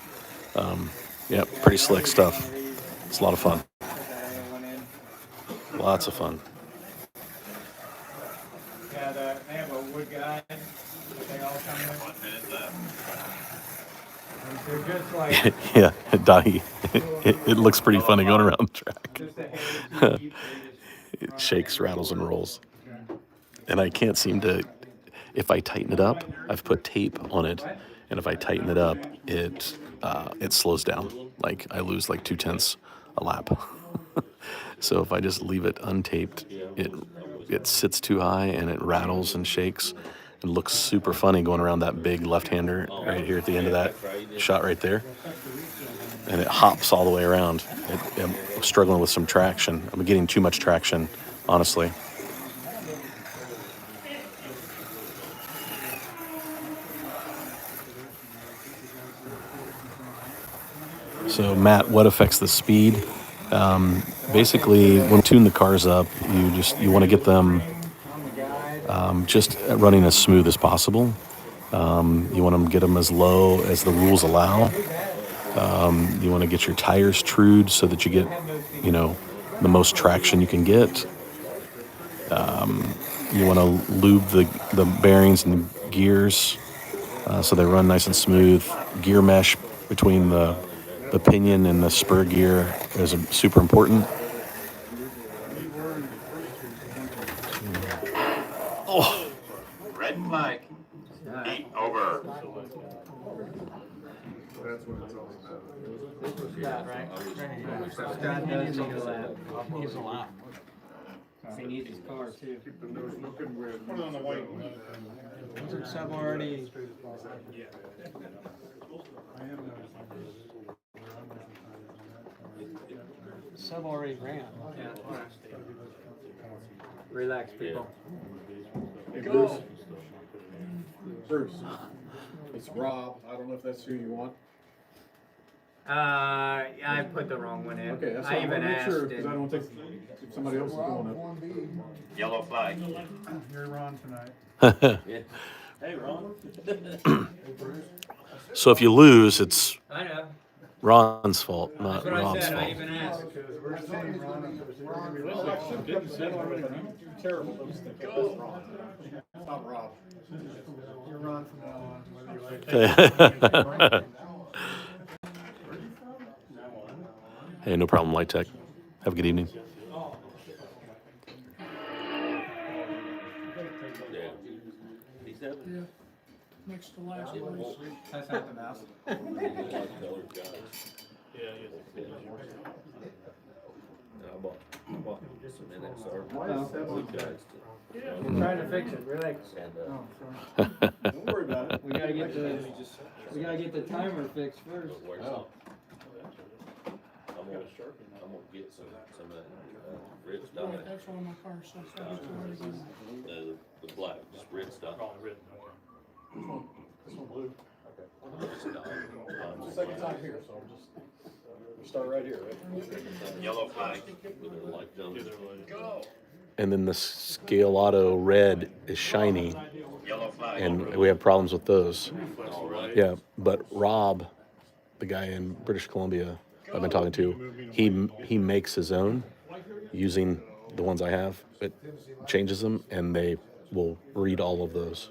S1: Yeah, pretty slick stuff. It's a lot of fun. Lots of fun.
S2: Yeah, they have a wood guide that they all come with.
S7: 1 minute left.
S2: They're just like,
S1: Yeah, it looks pretty funny going around the track.
S2: just a hair too deep.
S1: It shakes, rattles, and rolls. And I can't seem to, if I tighten it up, I've put tape on it, and if I tighten it up, it slows down. Like I lose like 2/10 a lap. So if I just leave it untaped, it sits too high and it rattles and shakes. It looks super funny going around that big left-hander right here at the end of that shot right there. And it hops all the way around. I'm struggling with some traction. I'm getting too much traction, honestly. So Matt, what affects the speed? Basically, when you tune the cars up, you want to get them just running as smooth as possible. You want to get them as low as the rules allow. You want to get your tires trued so that you get, the most traction you can get. You want to lube the bearings and the gears so they run nice and smooth. Gear mesh between the pinion and the spur gear is super important. Oh,
S7: Red flag. Heat over.
S3: That's what it's all about.
S2: Scott, right? Scott does need a lap.
S4: He's a lot.
S2: He needs his car too.
S3: Keep the nose looking with.
S6: Put it on the white one.
S4: Wasn't Seb already? Seb already ran.
S2: Relax, people.
S3: Hey, Bruce. Bruce. It's Rob. I don't know if that's who you want.
S2: I put the wrong one in.
S3: Okay, that's
S2: I
S3: what I
S2: even
S3: want to make
S2: asked.
S3: sure, because I
S2: and-
S3: don't think if somebody else is doing
S7: Yellow flag.
S3: You're Ron tonight.
S5: Hey, Ron.
S1: so if you lose, it's
S2: I know.
S1: Ron's fault, not
S2: That's what I
S1: Rob's
S2: said. I
S1: fault.
S2: even asked.
S3: We're saying Ron. Terrible. It's not Rob. You're Ron from now on, whether you like it.
S1: Hey, no problem, Light Tech. Have a good evening.
S5: Yeah. He's having.
S4: Next to last place.
S2: That's not the mouse.
S5: Colored guys.
S6: Yeah, yeah.
S5: I bought some NXR.
S2: We're trying to fix it, relax.
S5: And,
S3: Don't worry about it.
S2: We gotta get the timer fixed first.
S5: where's I'm gonna get some of that, red stuff.
S4: That's one of my cars, so I just wanted to get
S5: The black, just red stuff.
S6: Oh, red.
S3: This one blue.
S5: Just,
S3: It's the second time here, so I'm just, we start right here, right?
S7: Yellow flag.
S5: with the light colors.
S1: And then the Scale Auto red is shiny,
S7: Yellow flag.
S1: and we have problems with those.
S5: All right.
S1: Yeah, but Rob, the guy in British Columbia I've been talking to, he makes his own using the ones I have. It changes them, and they will read all of those.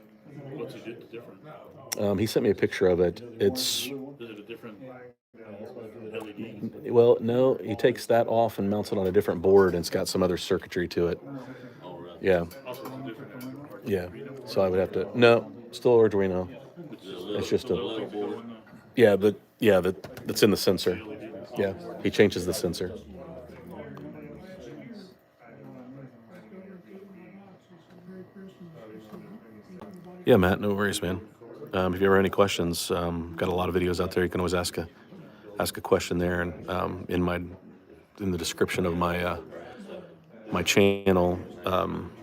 S6: What's it different?
S1: He sent me a picture of it. It's,
S6: Is it a different LED?
S1: well, no, he takes that off and mounts it on a different board, and it's got some other circuitry to it.
S5: All right.
S1: Yeah,
S6: Also, it's a different.
S1: yeah. So I would have to, no, still Arduino. It's just a, yeah, that's in the sensor. Yeah, he changes the sensor. Yeah, Matt, no worries, man. If you ever have any questions, got a lot of videos out there. You can always ask a question there, and in the description of my my channel,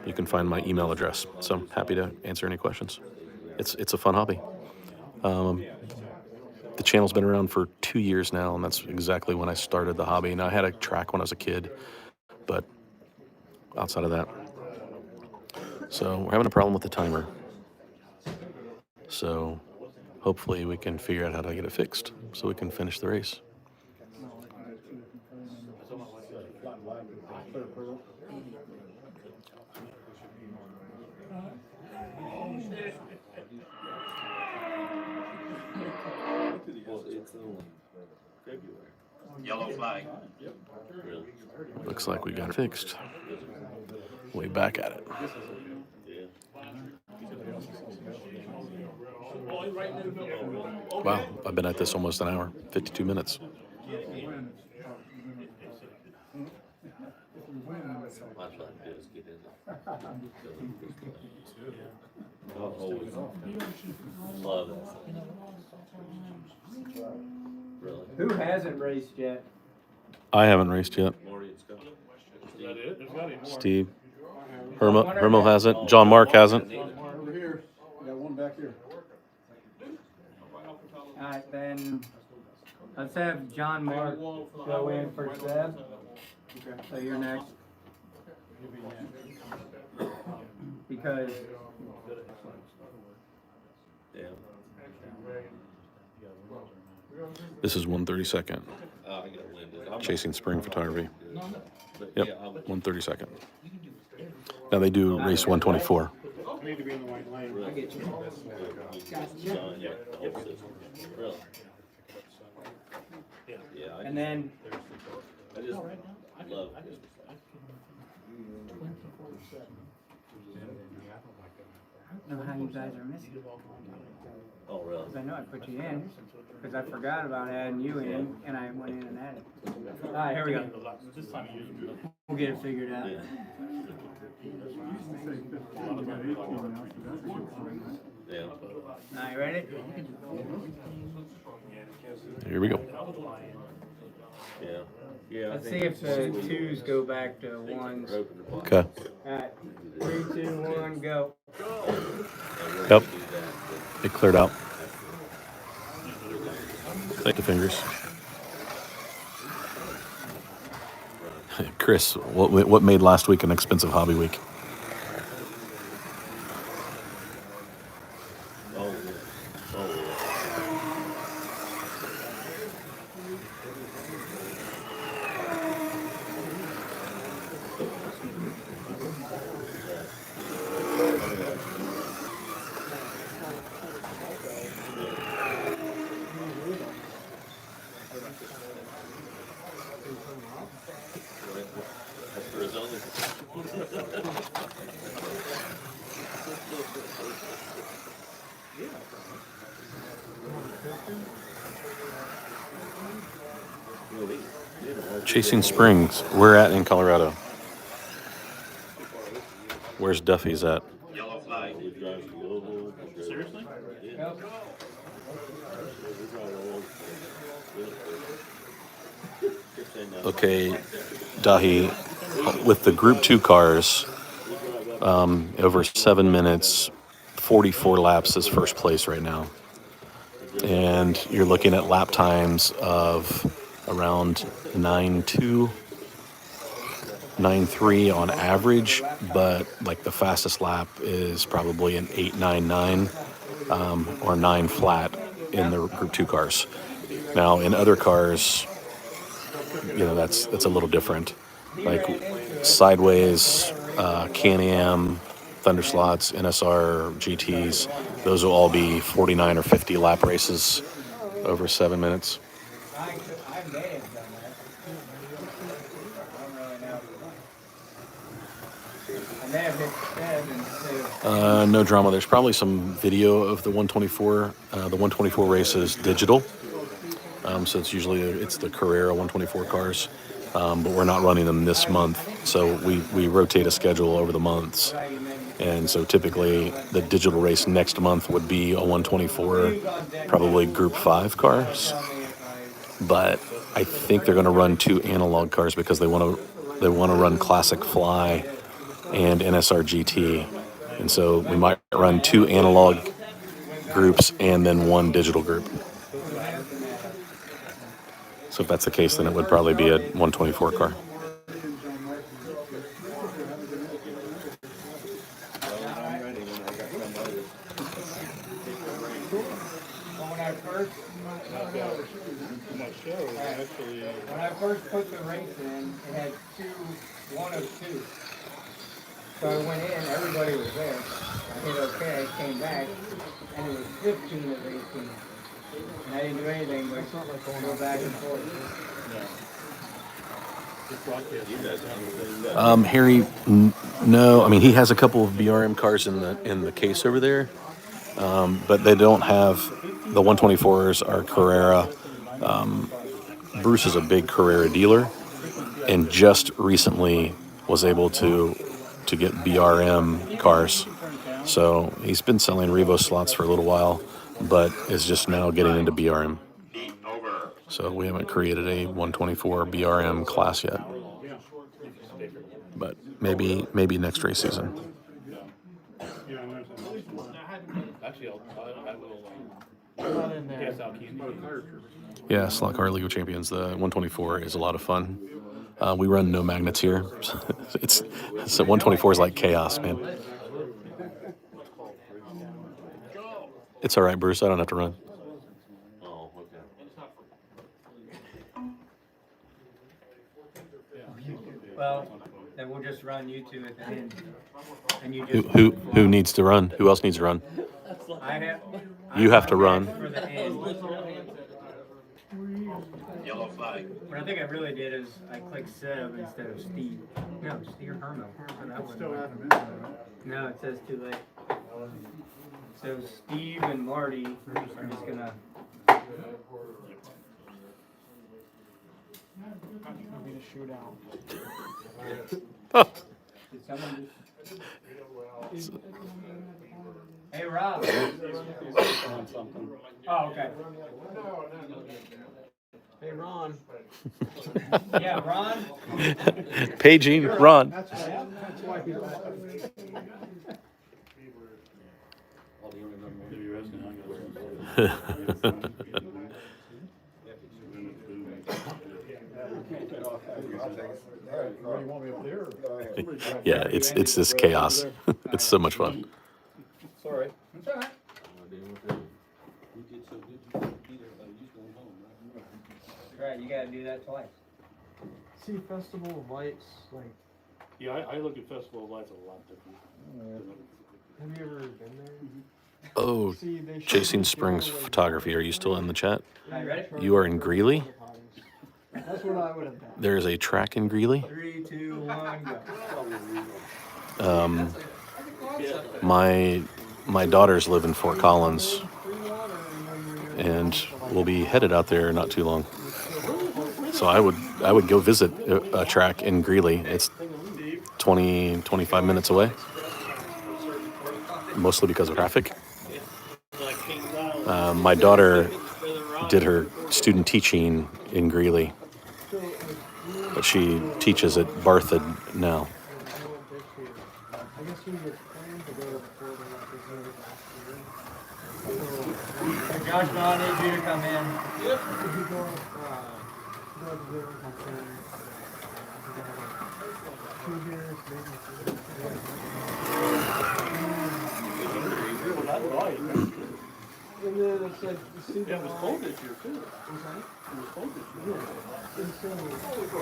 S1: you can find my email address. So I'm happy to answer any questions. It's a fun hobby. The channel's been around for 2 years now, and that's exactly when I started the hobby. And I had a track when I was a kid, but outside of that, so we're having a problem with the timer. So hopefully we can figure out how to get it fixed so we can finish the race.
S5: Well, it's only February.
S7: Yellow flag.
S5: Really?
S1: Looks like we got it fixed. Way back at it.
S5: Yeah.
S1: Wow, I've been at this almost an hour, 52 minutes.
S5: My trying to do is get in there. I always love that. Really?
S2: Who hasn't raced yet?
S1: I haven't raced yet.
S5: Marty and Scott.
S6: Is that it? There's gotta be more.
S1: Steve. Hermo hasn't. John Mark hasn't.
S3: Over here, we got one back here.
S2: Alright, then, let's have John Mark go in for Seb. So you're next. Because
S5: Yeah.
S1: This is 132nd.
S5: I got winded. I'm
S1: Chasing Spring Photography.
S5: But
S1: Yep,
S5: yeah, I'm
S1: 132nd. Now they do race 124.
S3: I need to be in the white lane.
S5: really. John, yeah, the whole system. Really? Yeah,
S2: and then
S5: I just love it.
S2: I don't know how you guys are missing.
S5: Oh, really?
S2: 'Cause I know I put you in, because I forgot about adding you in, and I went in and added. Alright, here we go.
S6: This time of year.
S2: We'll get it figured out.
S5: Yeah. Yeah.
S2: Alright, ready?
S1: Here we go.
S5: Yeah. Yeah. I
S2: Let's see
S5: think
S2: if the twos go back to ones.
S5: open the box.
S1: Okay.
S2: Alright, 3, 2, 1, go.
S1: Yep. It cleared out. Thank the fingers. Chris, what made last week an expensive hobby week?
S5: Oh, yeah. Oh, yeah.
S1: Chasing Springs. We're at in Colorado. Where's Duffy's at?
S7: Yellow flag.
S6: Seriously?
S1: Okay, Dahi, with the Group 2 cars, over 7 minutes, 44 laps is first place right now. And you're looking at lap times of around 9.2, 9.3 on average, but like the fastest lap is probably an 8.99 or 9 flat in the Group 2 cars. Now, in other cars, that's a little different. Like Sideways, Can-Am, Thunderslots, NSR, GTs, those will all be 49 or 50 lap races over 7 minutes.
S2: I may have done that. I don't really know. I may have hit 7 too.
S1: No drama. There's probably some video of the 124. The 124 race is digital. So it's usually it's the Carrera 124 cars, but we're not running them this month. So we rotate a schedule over the months, and so typically the digital race next month would be a 124, probably Group 5 cars. But I think they're going to run 2 analog cars because they want to run Classic Fly and NSR GT, and so we might run 2 analog groups and then 1 digital group. So if that's the case, then it would probably be a 124 car.
S2: When I first put the race in, it had 1 of 2. So I went in, everybody was there. I hit okay, I came back, and it was 15 of 18. And I didn't do anything but go back and forth.
S1: Harry, no. I mean, he has a couple of BRM cars in the case over there, but they don't have the 124s are Carrera. Bruce is a big Carrera dealer, and just recently was able to get BRM cars. So he's been selling Revo slots for a little while, but is just now getting into BRM. So we haven't created a 124 BRM class yet, but maybe next race season. Yeah, Slot Car League of Champions. The 124 is a lot of fun. We run no magnets here. It's 124 is like chaos, man. It's all right, Bruce. I don't have to run.
S5: Oh, okay.
S2: Well, then we'll just run you two at the end. And you just
S1: Who needs to run? Who else needs to run? You have to run.
S2: For the end.
S7: Yellow flag.
S2: What I think I really did is I clicked Seb instead of Steve. No, Steve Hermo. So that wouldn't work. No, it says too late. So Steve and Marty are just gonna. Did someone just... Hey, Rob. Oh, okay.
S4: Hey, Ron.
S2: Yeah, Ron.
S1: Paging Ron. Yeah, it's this chaos. It's so much fun.
S6: Sorry.
S2: Right, you gotta do that twice.
S4: See, Festival of Lights, like,
S6: Yeah, I look at Festival of Lights a lot different.
S4: have you ever been there?
S1: Oh,
S4: See, they show
S1: Chasing
S4: you
S1: Springs
S4: like,
S1: Photography. Are you still in the chat?
S2: Are you ready?
S1: You are in Greeley?
S4: That's what I would have done.
S1: There is a track in Greeley.
S2: 3, 2, 1, go.
S1: my daughters live in Fort Collins, and we'll be headed out there not too long. So I would go visit a track in Greeley. It's 25 minutes away, mostly because of traffic. My daughter did her student teaching in Greeley, but she teaches at Barthad now.
S4: I guess he was planning to go before the representative last year.
S2: Hey, Josh, no, I need you to come in.
S4: If you go, go to the concern, 2 years, maybe 3. And then it's like, see,
S6: Yeah, it was cold this year too.
S4: Was that?
S6: It was cold this year.
S4: And so, you go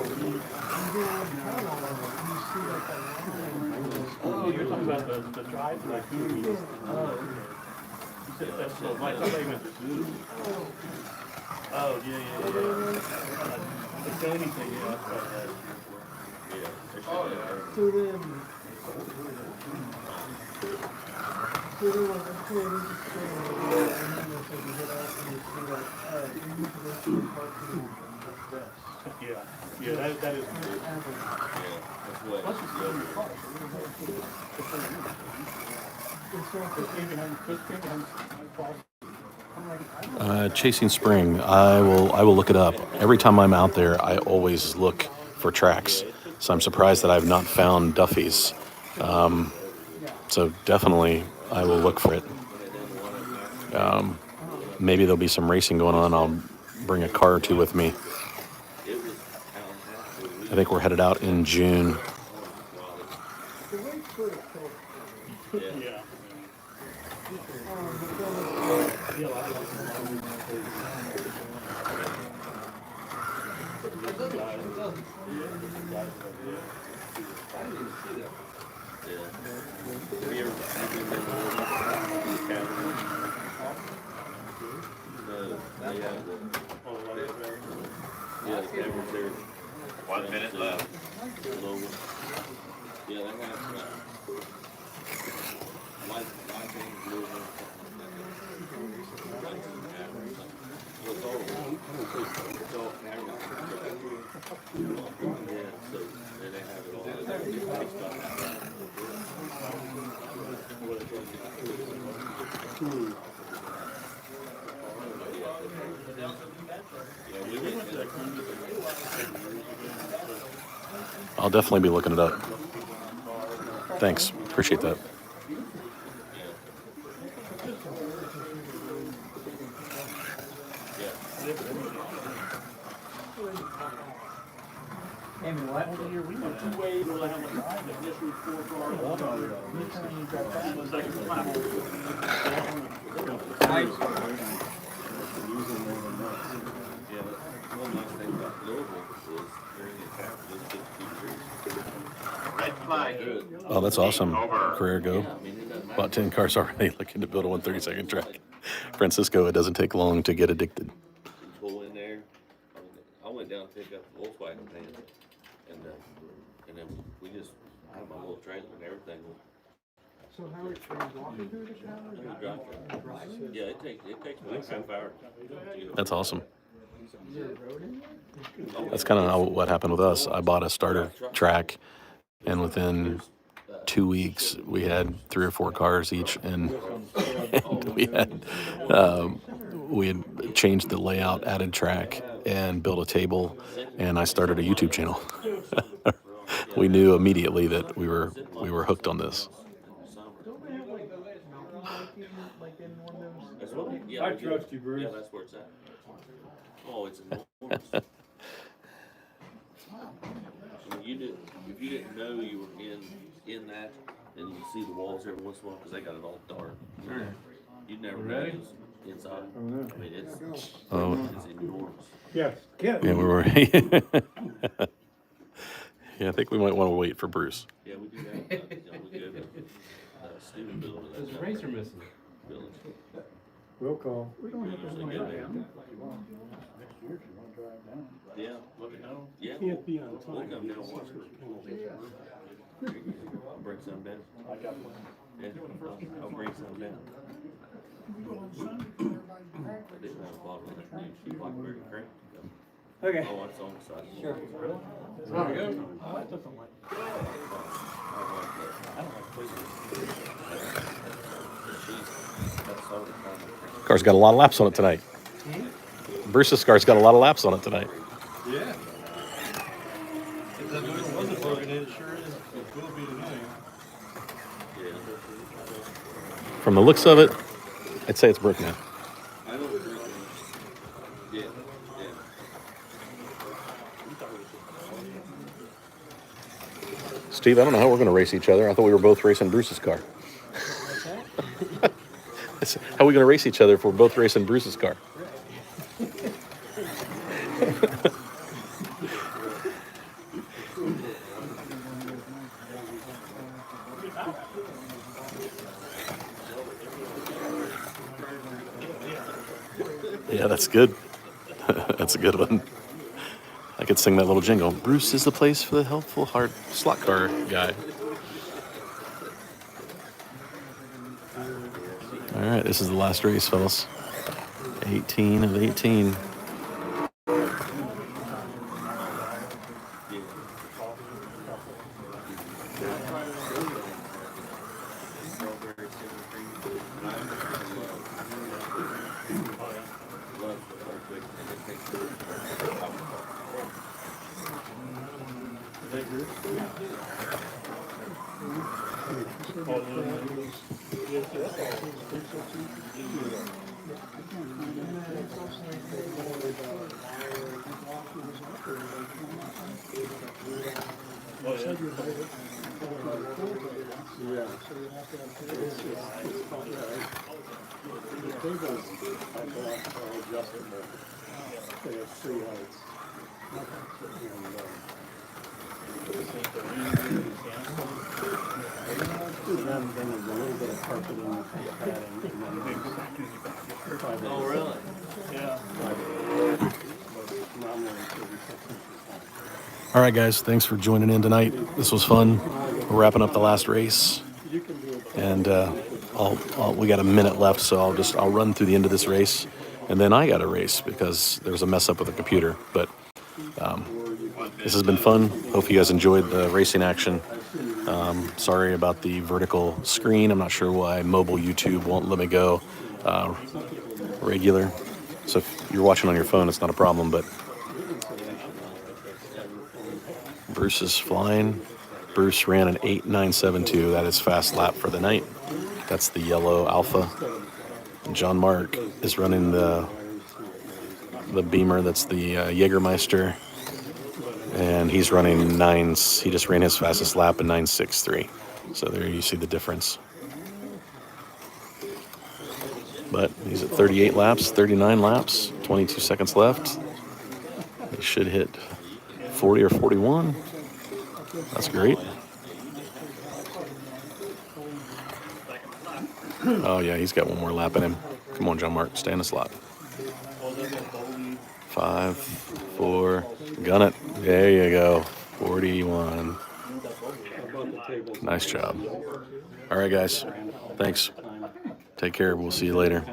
S4: on town all over, and you see like that line.
S6: Oh, you're talking about the drive to like Cooney. You said that's so like somebody went to Cooney. Oh, yeah. It's anything, yeah, that's what that.
S4: So then, like, okay, this is cool. And then it's like you get out and you see like, alright, you need to go through the parking lot like this.
S6: Yeah, that is good. Plus it's still your car.
S1: Chasing Spring. I will look it up. Every time I'm out there, I always look for tracks. So I'm surprised that I've not found Duffy's. So definitely, I will look for it. Maybe there'll be some racing going on. I'll bring a car or two with me. I think we're headed out in June.
S5: Yeah, the camera's there.
S7: 1 minute left.
S5: Yeah, they have light things moving. It's all camera. Yeah, so they have it all.
S1: I'll definitely be looking it up. Thanks. Appreciate that.
S2: Amy, what?
S6: We went 2 ways, we're like on the drive, and this was 4 cars. It was like a travel.
S2: Nice.
S5: Yeah, one nice thing about Louisville is during the attack, just 52
S7: Red flag.
S1: Oh, that's awesome.
S7: Over.
S1: Career go.
S5: I mean, it doesn't matter.
S1: Bought 10 cars already, looking to build a 132nd track. Francisco, it doesn't take long to get addicted.
S5: Pull in there. I went down to pick up the Volkswagen van, and then we just, I had my little trailer and everything.
S4: So how are you walking through the town?
S5: We drive. Yeah, it takes me like half hour.
S1: That's awesome. That's kind of what happened with us. I bought a starter track, and within 2 weeks, we had 3 or 4 cars each, and we had changed the layout, added track, and built a table, and I started a YouTube channel. We knew immediately that we were hooked on this.
S5: I trust you, Bruce. Yeah, that's where it's at. Oh, it's enormous. I mean, if you didn't know you were in that, and you can see the walls every once in a while because they got it all dark. You'd never know it was inside. I mean, it's enormous.
S3: Yes,
S1: Yeah, we were. Yeah, I think we might want to wait for Bruce.
S5: Yeah, we do have, we go to student building.
S8: There's a racer missing.
S5: Village.
S3: Roll call.
S5: We usually go there. Yeah, let me know. Yeah,
S3: Can't be on
S5: we'll
S3: time.
S5: come down and watch it. Bring some down.
S3: I got one.
S5: Yeah, I'll bring some down. I didn't have a bottle of that new cheap blackberry cream.
S2: Okay.
S5: Oh, it's on the side.
S2: Sure.
S3: There we go.
S6: Oh, that doesn't like.
S5: I like that.
S6: I don't like flavor.
S5: The cheese, that soda caramel.
S1: Car's got a lot of laps on it tonight. Bruce's car's got a lot of laps on it tonight.
S3: Yeah. If that noise wasn't broken in, it sure is. It will be tonight.
S5: Yeah.
S1: From the looks of it, I'd say it's broken in.
S5: I don't drink it. Yeah, yeah.
S1: Steve, I don't know how we're going to race each other. I thought we were both racing Bruce's car. How are we going to race each other if we're both racing Bruce's car? Yeah, that's good. That's a good one. I could sing that little jingle. Bruce is the place for the helpful hard slot car guy. All right, this is the last race, fellas. 18 of 18.
S5: Oh, really?
S6: Yeah.
S1: All right, guys, thanks for joining in tonight. This was fun. We're wrapping up the last race, and we got a minute left, so I'll run through the end of this race, and then I got a race because there was a mess up with the computer. But this has been fun. Hope you guys enjoyed the racing action. Sorry about the vertical screen. I'm not sure why mobile YouTube won't let me go regular. So if you're watching on your phone, it's not a problem, but Bruce is flying. Bruce ran an 8.972. That is fast lap for the night. That's the yellow Alpha. John Mark is running the Beamer. That's the Jägermeister. And he's running nines. He just ran his fastest lap in 9.63. So there you see the difference. But he's at 38 laps, 39 laps, 22 seconds left. He should hit 40 or 41. That's great. Oh, yeah, he's got one more lap in him. Come on, John Mark, stay in the slot. 5, 4, gun it. There you go. 41. Nice job. All right, guys. Thanks. Take care. We'll see you later.